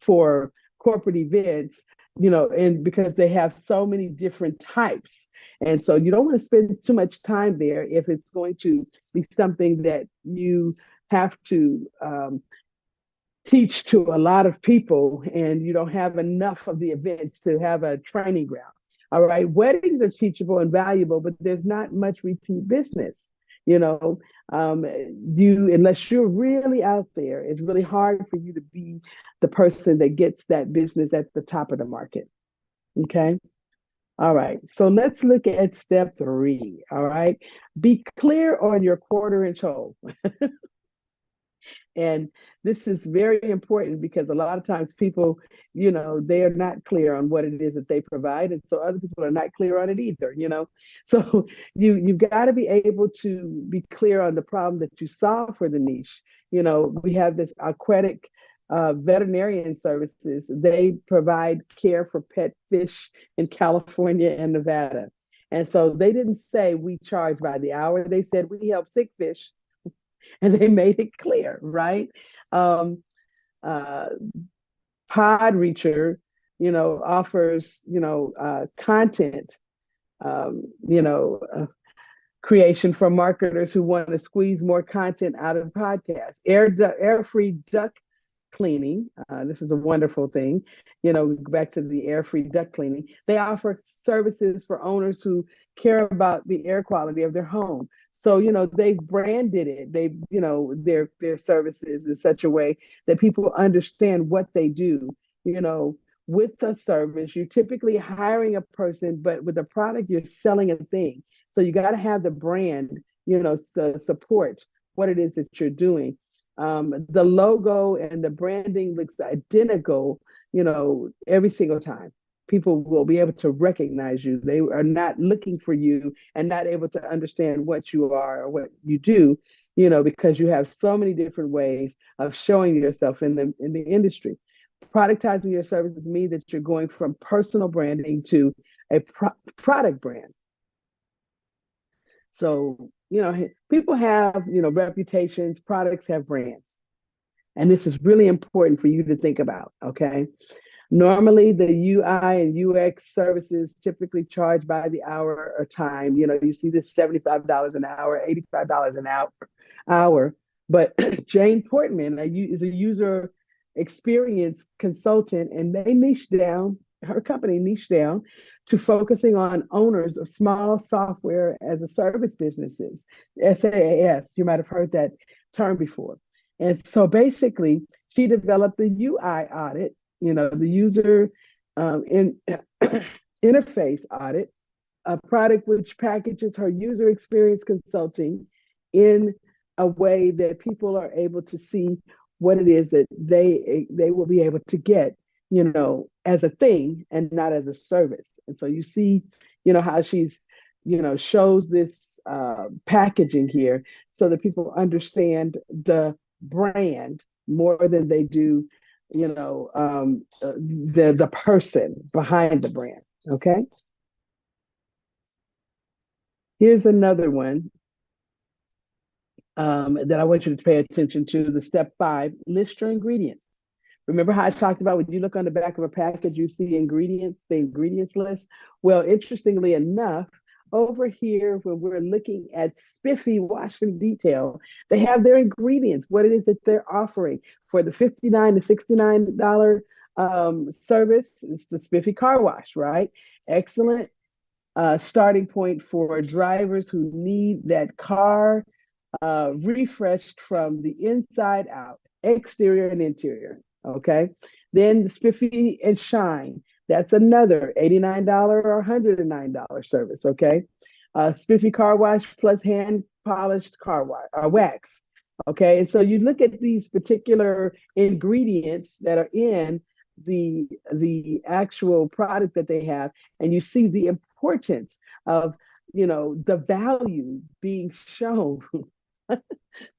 A: for corporate events, and because they have so many different types. And so you don't want to spend too much time there if it's going to be something that you have to teach to a lot of people and you don't have enough of the events to have a training ground. All right, weddings are teachable and valuable, but there's not much repeat business. You know, unless you're really out there, it's really hard for you to be the person that gets that business at the top of the market. Okay. All right. So let's look at step 3. All right. Be clear on your quarter inch hole. And this is very important because a lot of times people, they are not clear on what it is that they provide. And so other people are not clear on it either. So you've got to be able to be clear on the problem that you solve for the niche. We have this aquatic veterinarian services. They provide care for pet fish in California and Nevada. And so they didn't say we charge by the hour. They said we help sick fish, and they made it clear, right? Um, uh, Podreacher, offers, content, you know, creation for marketers who want to squeeze more content out of podcasts. Air-free duck cleaning. This is a wonderful thing. Back to the air-free duct cleaning. They offer services for owners who care about the air quality of their home. So, they've branded it. They've, their services in such a way that people understand what they do. With a service, you're typically hiring a person, but with a product, you're selling a thing. So you got to have the brand, support what it is that you're doing. The logo and the branding looks identical, every single time. People will be able to recognize you. They are not looking for you and not able to understand what you are or what you do, because you have so many different ways of showing yourself in the industry. Productizing your services means that you're going from personal branding to a product brand. So, people have, reputations, products have brands. And this is really important for you to think about, okay? Normally, the UI and UX services typically charge by the hour or time. You see this $75 an hour, $85 an hour. But Jane Portman is a user experience consultant, and they niche down, her company niche down to focusing on owners of small software as a service businesses, SaaS. You might have heard that term before. And so basically, she developed the UI audit, the user interface audit, a product which packages her user experience consulting in a way that people are able to see what it is that they will be able to get, as a thing and not as a service. And so you see, how she's, shows this packaging here so that people understand the brand more than they do, the person behind the brand. Okay. Here's another one that I want you to pay attention to. The step 5: list your ingredients. Remember how I talked about when you look on the back of a package, you see ingredients, the ingredients list? Well, interestingly enough, over here, when we're looking at Spiffy Wash and Detail, they have their ingredients, what it is that they're offering for the $59 to $69 service. It's the Spiffy Car Wash, right? Excellent starting point for drivers who need that car refreshed from the inside out, exterior and interior. Okay. Then the Spiffy and Shine. That's another $89 or $109 service. Okay. Spiffy Car Wash plus hand polished car wash, wax. Okay. And so you look at these particular ingredients that are in the actual product that they have, and you see the importance of, the value being shown.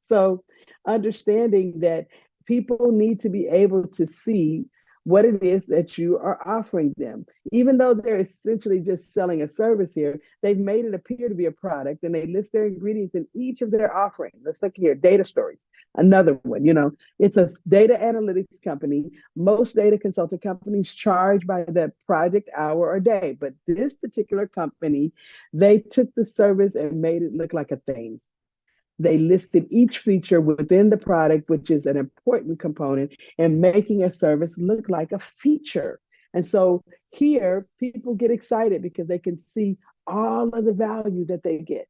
A: So understanding that people need to be able to see what it is that you are offering them. Even though they're essentially just selling a service here, they've made it appear to be a product, and they list their ingredients in each of their offerings. Let's look here, data stories, another one. It's a data analytics company. Most data consulting companies charge by the project hour or day, but this particular company, they took the service and made it look like a thing. They listed each feature within the product, which is an important component, and making a service look like a feature. And so here, people get excited because they can see all of the value that they get.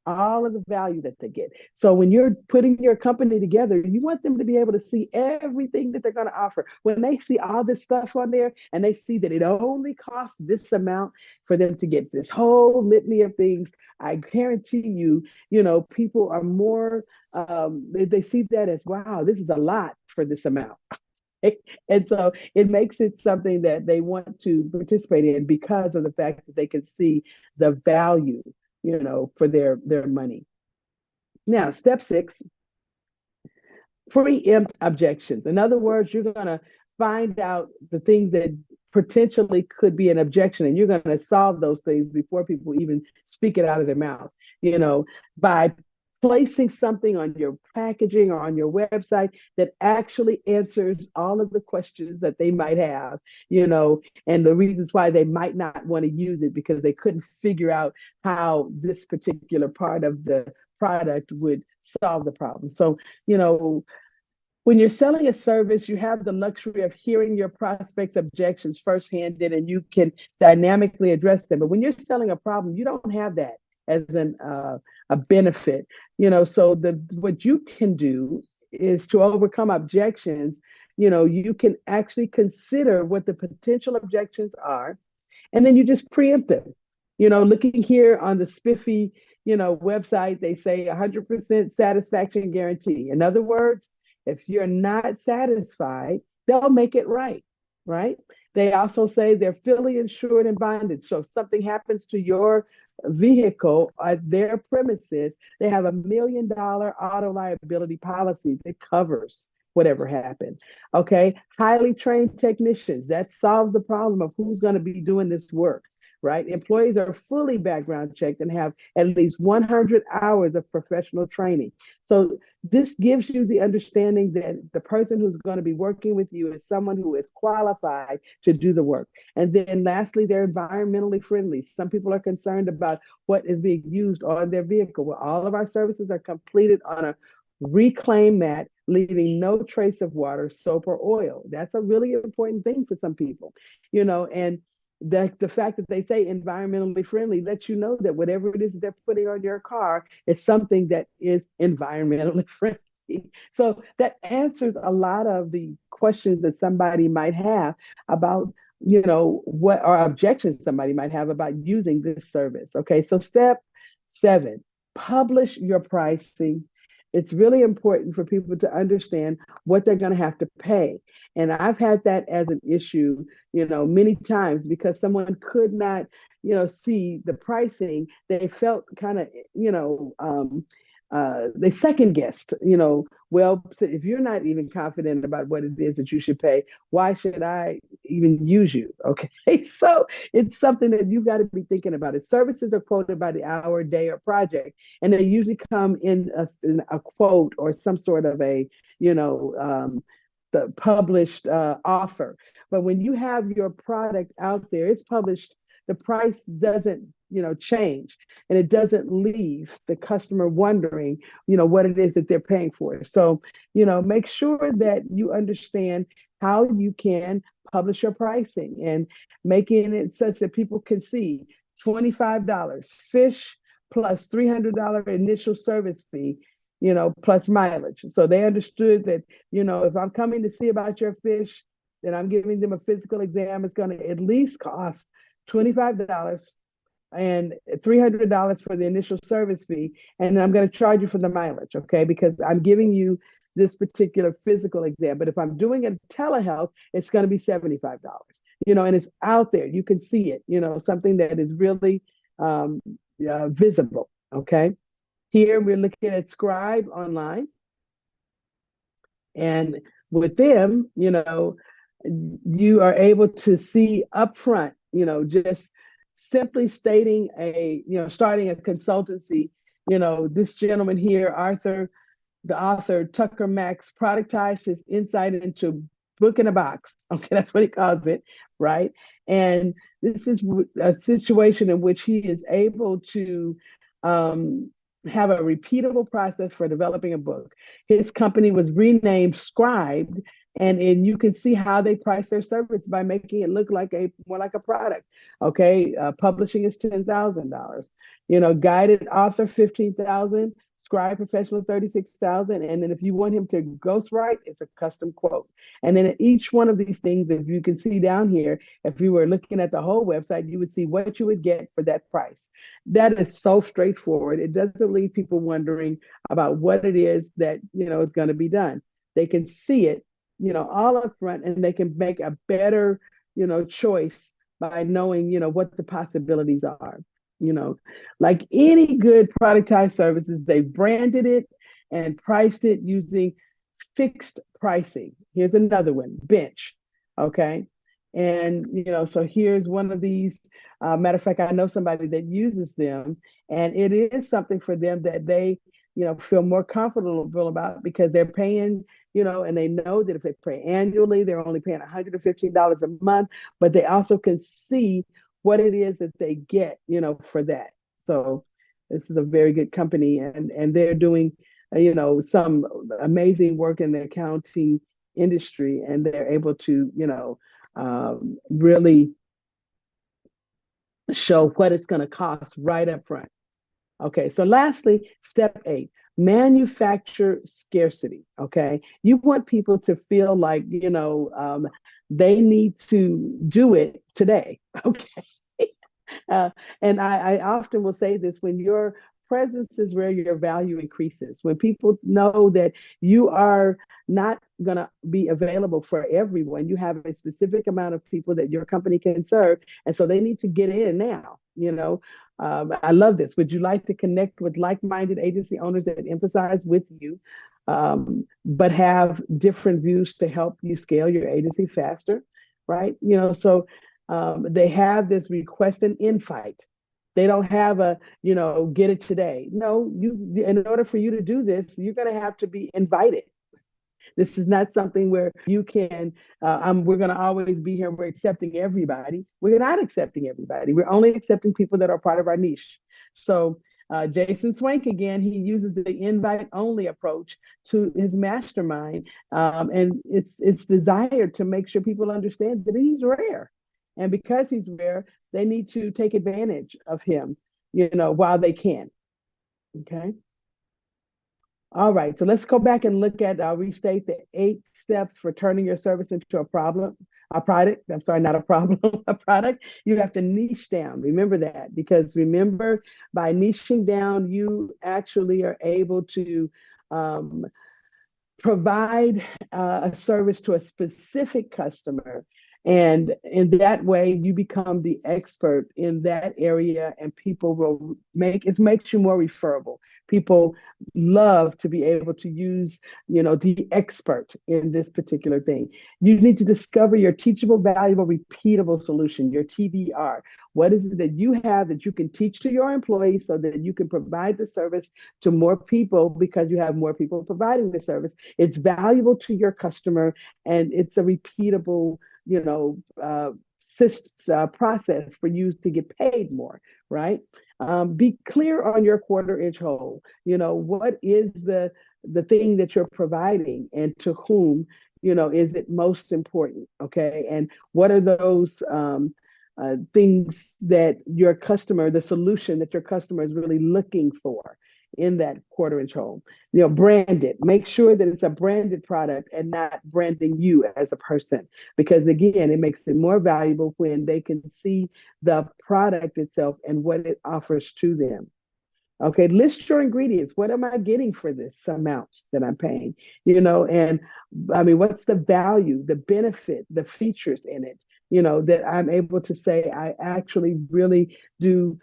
A: All of the value that they get. So when you're putting your company together, you want them to be able to see everything that they're going to offer. When they see all this stuff on there and they see that it only costs this amount for them to get this whole litany of things, I guarantee you, people are more, they see that as, wow, this is a lot for this amount. And so it makes it something that they want to participate in because of the fact that they can see the value, for their money. Now, step 6, preempt objections. In other words, you're going to find out the things that potentially could be an objection, and you're going to solve those things before people even speak it out of their mouth, by placing something on your packaging or on your website that actually answers all of the questions that they might have, and the reasons why they might not want to use it because they couldn't figure out how this particular part of the product would solve the problem. So, when you're selling a service, you have the luxury of hearing your prospects' objections firsthand, and you can dynamically address them. But when you're selling a problem, you don't have that as a benefit. So what you can do is to overcome objections. You can actually consider what the potential objections are, and then you just preempt them. Looking here on the Spiffy, website, they say 100% satisfaction guarantee. In other words, if you're not satisfied, they'll make it right, right? They also say they're fully insured and bonded. So if something happens to your vehicle at their premises, they have $1 million auto liability policy that covers whatever happened. Okay. Highly trained technicians. That solves the problem of who's going to be doing this work. Right? Employees are fully background checked and have at least 100 hours of professional training. So this gives you the understanding that the person who's going to be working with you is someone who is qualified to do the work. And then lastly, they're environmentally friendly. Some people are concerned about what is being used on their vehicle. Well, all of our services are completed on a reclaimed mat, leaving no trace of water, soap, or oil. That's a really important thing for some people, and the fact that they say environmentally friendly lets you know that whatever it is that they're putting on your car is something that is environmentally friendly. So that answers a lot of the questions that somebody might have about, what or objections somebody might have about using this service. Okay, so step 7, publish your pricing. It's really important for people to understand what they're going to have to pay. And I've had that as an issue, many times because someone could not, see the pricing. They felt kind of, they second guessed, well, if you're not even confident about what it is that you should pay, why should I even use you? Okay. So it's something that you've got to be thinking about. It services are quoted by the hour, day, or project, and they usually come in a quote or some sort of a, the published offer. But when you have your product out there, it's published, the price doesn't, change, and it doesn't leave the customer wondering, what it is that they're paying for. So, make sure that you understand how you can publish your pricing and making it such that people can see $25 fish plus $300 initial service fee, plus mileage. So they understood that, if I'm coming to see about your fish, then I'm giving them a physical exam. It's going to at least cost $25 and $300 for the initial service fee. And I'm going to charge you for the mileage, okay? Because I'm giving you this particular physical exam. But if I'm doing a telehealth, it's going to be $75, and it's out there. You can see it, something that is really visible, okay? Here we're looking at Scribe Online. And with them, you are able to see upfront, just simply stating starting a consultancy, this gentleman here, Arthur, the author, Tucker Max, productized his insight into book in a box. Okay, that's what he calls it, right? And this is a situation in which he is able to have a repeatable process for developing a book. His company was renamed Scribed, and you can see how they price their service by making it look like more like a product. Okay, publishing is $10,000. Guided author 15,000. Scribe professional 36,000, and then if you want him to ghostwrite, it's a custom quote. And then at each one of these things, if you can see down here, if you were looking at the whole website, you would see what you would get for that price. That is so straightforward. It doesn't leave people wondering about what it is that is going to be done. They can see it, all up front, and they can make a better, choice by knowing, what the possibilities are. Like any good productized services, they branded it and priced it using fixed pricing. Here's another one, Bench. Okay. And, so here's one of these. Matter of fact, I know somebody that uses them, and it is something for them that they, feel more comfortable about, because they're paying, and they know that if they pay annually, they're only paying $115 a month, but they also can see what it is that they get, for that. So this is a very good company, and they're doing, some amazing work in the accounting industry, and they're able to, really show what it's going to cost right up front. Okay, so lastly, step 8, manufacture scarcity. Okay, you want people to feel like, they need to do it today. Okay. And I often will say this: when your presence is where your value increases, when people know that you are not going to be available for everyone, you have a specific amount of people that your company can serve. And so they need to get in now. I love this. Would you like to connect with like-minded agency owners that emphasize with you, but have different views to help you scale your agency faster? Right. They have this request and invite. They don't have a, get it today. No, in order for you to do this, you're going to have to be invited. This is not something where you can, we're going to always be here. We're accepting everybody. We're not accepting everybody. We're only accepting people that are part of our niche. So Jason Swank, again, he uses the invite only approach to his mastermind. And it's desired to make sure people understand that he's rare. And because he's rare, they need to take advantage of him, while they can. Okay. All right. So let's go back and look at, I'll restate the 8 steps for turning your service into a product. I'm sorry, not a problem, a product. You have to niche down. Remember that, because remember, by niching down, you actually are able to provide a service to a specific customer. And in that way, you become the expert in that area, and people will it makes you more referable. People love to be able to use, the expert in this particular thing. You need to discover your teachable, valuable, repeatable solution, your TVR. What is it that you have that you can teach to your employees so that you can provide the service to more people, because you have more people providing the service? It's valuable to your customer, and it's a repeatable, process for you to get paid more, right? Be clear on your quarter-inch hole. What is the thing that you're providing, and to whom, is it most important? Okay, and what are those things that your customer, the solution that your customer is really looking for in that quarter-inch hole? Brand it. Make sure that it's a branded product and not branding you as a person, because again, it makes it more valuable when they can see the product itself and what it offers to them. Okay, list your ingredients. What am I getting for this amount that I'm paying? And I mean, what's the value, the benefit, the features in it? That I'm able to say, I actually really do,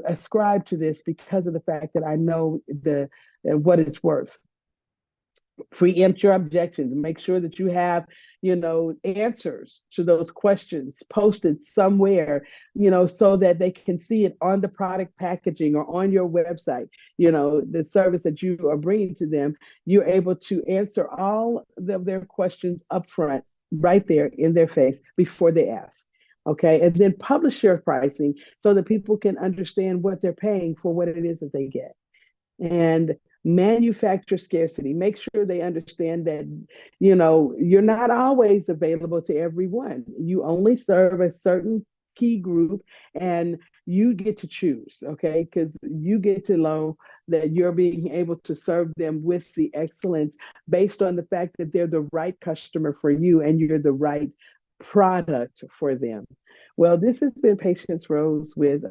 A: ascribe to this because of the fact that I know what it's worth. Preempt your objections. Make sure that you have, answers to those questions posted somewhere, so that they can see it on the product packaging or on your website. The service that you are bringing to them, you're able to answer all of their questions up front, right there in their face before they ask. Okay, and then publish your pricing so that people can understand what they're paying for what it is that they get. And manufacture scarcity. Make sure they understand that, you're not always available to everyone. You only serve a certain key group, and you get to choose, okay? Because you get to know that you're being able to serve them with the excellence based on the fact that they're the right customer for you and you're the right product for them. Well, this has been Patience Rose with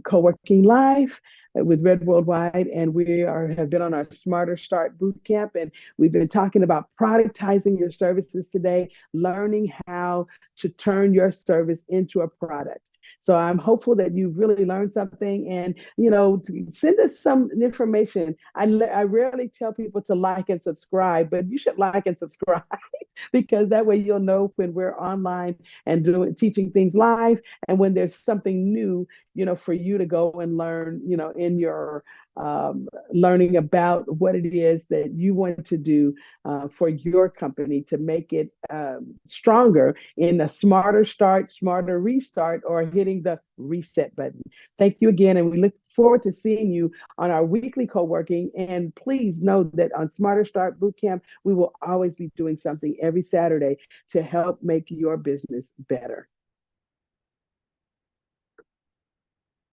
A: Co-working Live with Red Worldwide, and have been on our Smarter Start Bootcamp, and we've been talking about productizing your services today, learning how to turn your service into a product. So I'm hopeful that you've really learned something, and send us some information. I rarely tell people to like and subscribe, but you should like and subscribe because that way you'll know when we're online and teaching things live, and when there's something new, for you to go and learn, in your learning about what it is that you want to do for your company to make it stronger in a smarter start, smarter restart, or hitting the reset button. Thank you again, and we look forward to seeing you on our weekly co-working. And please know that on Smarter Start Bootcamp, we will always be doing something every Saturday to help make your business better.